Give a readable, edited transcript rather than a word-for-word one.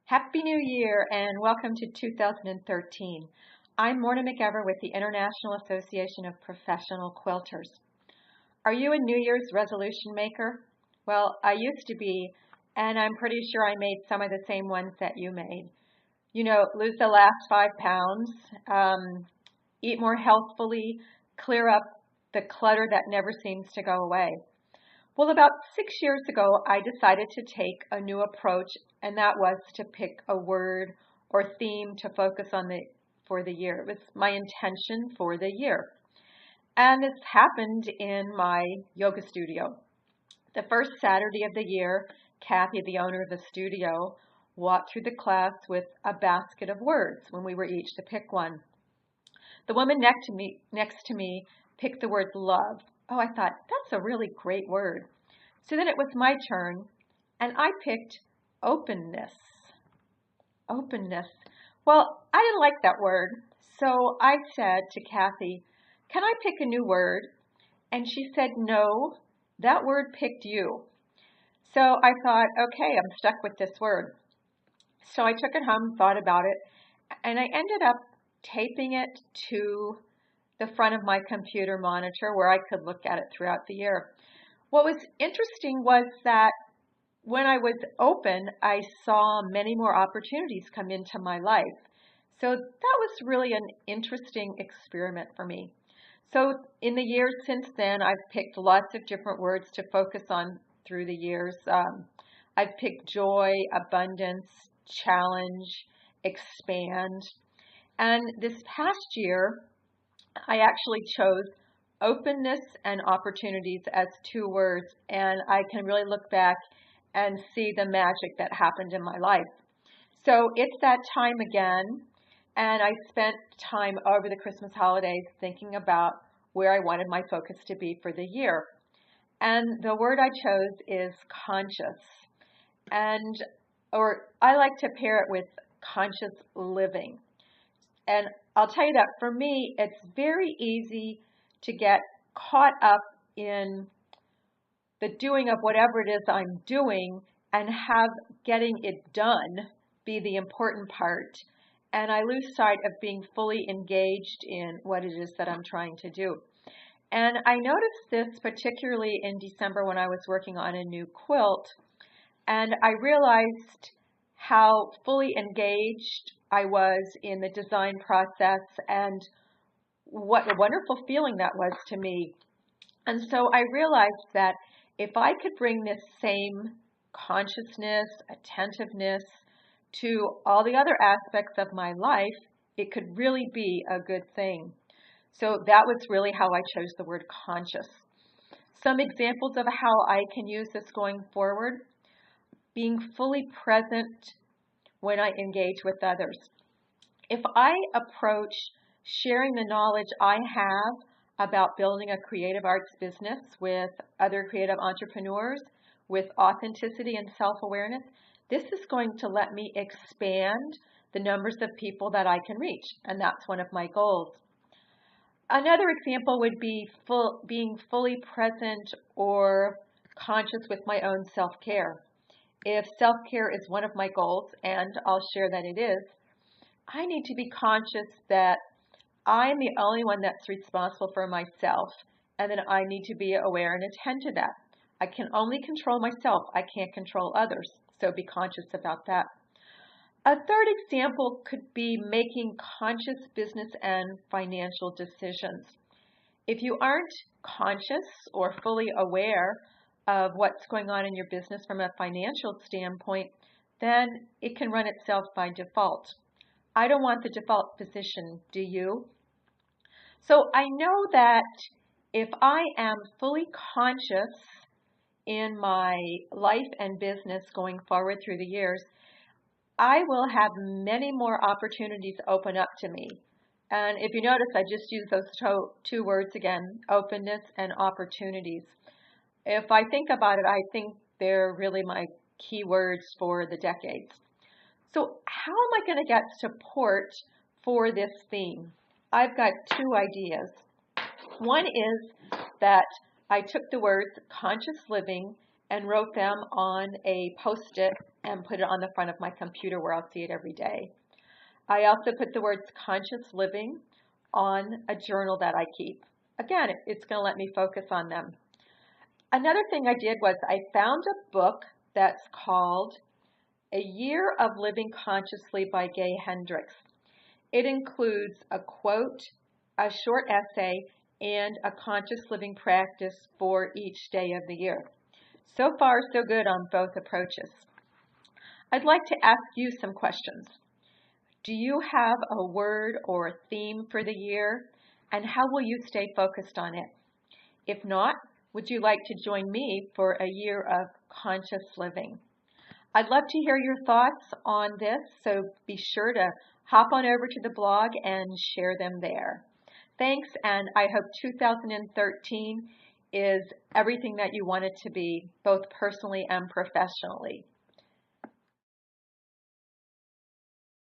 Happy New Year and welcome to 2013. I'm Morna McEver with the International Association of Professional Quilters. Are you a New Year's resolution maker? Well, I used to be, and I'm pretty sure I made some of the same ones that you made. You know, lose the last 5 pounds, eat more healthfully, clear up the clutter that never seems to go away. Well, about 6 years ago, I decided to take a new approach, and that was to pick a word or theme to focus on for the year. It was my intention for the year. And this happened in my yoga studio. The first Saturday of the year, Kathy, the owner of the studio, walked through the class with a basket of words when we were each to pick one. The woman next to me picked the word love. Oh, I thought, that's a really great word. So then it was my turn, and I picked openness. Openness. Well, I didn't like that word, so I said to Kathy, can I pick a new word? And she said, no, that word picked you. So I thought, okay, I'm stuck with this word. So I took it home, thought about it, and I ended up taping it to the front of my computer monitor where I could look at it throughout the year. What was interesting was that when I was open, I saw many more opportunities come into my life. So that was really an interesting experiment for me. So in the years since then, I've picked lots of different words to focus on through the years. I've picked joy, abundance, challenge, expand. And this past year, I actually chose openness and opportunities as 2 words, and I can really look back and see the magic that happened in my life. So it's that time again, and I spent time over the Christmas holidays thinking about where I wanted my focus to be for the year. And the word I chose is conscious, or I like to pair it with conscious living. And I'll tell you that for me, it's very easy to get caught up in the doing of whatever it is I'm doing and have getting it done be the important part. And I lose sight of being fully engaged in what it is that I'm trying to do. And I noticed this particularly in December when I was working on a new quilt. And I realized how fully engaged I was in the design process and what a wonderful feeling that was to me. And so I realized that if I could bring this same consciousness, attentiveness to all the other aspects of my life, it could really be a good thing. So that was really how I chose the word conscious. Some examples of how I can use this going forward: being fully present when I engage with others. If I approach sharing the knowledge I have about building a creative arts business with other creative entrepreneurs with authenticity and self-awareness, this is going to let me expand the numbers of people that I can reach, and that's one of my goals. Another example would be being fully present or conscious with my own self-care. If self-care is one of my goals, and I'll share that it is, I need to be conscious that I'm the only one that's responsible for myself, and that I need to be aware and attend to that. I can only control myself. I can't control others, so be conscious about that. A third example could be making conscious business and financial decisions. If you aren't conscious or fully aware of what's going on in your business from a financial standpoint, then it can run itself by default. I don't want the default position, do you? So I know that if I am fully conscious in my life and business going forward through the years, I will have many more opportunities open up to me. And if you notice, I just used those 2 words again, openness and opportunities. If I think about it, I think they're really my key words for the decades. So how am I going to get support for this theme? I've got 2 ideas. One is that I took the words conscious living and wrote them on a Post-it and put it on the front of my computer where I'll see it every day. I also put the words conscious living on a journal that I keep. Again, it's going to let me focus on them. Another thing I did was I found a book that's called A Year of Living Consciously by Gay Hendricks. It includes a quote, a short essay, and a conscious living practice for each day of the year. So far, so good on both approaches. I'd like to ask you some questions. Do you have a word or a theme for the year, and how will you stay focused on it? If not, would you like to join me for a year of conscious living? I'd love to hear your thoughts on this, so be sure to hop on over to the blog and share them there. Thanks, and I hope 2013 is everything that you want it to be, both personally and professionally.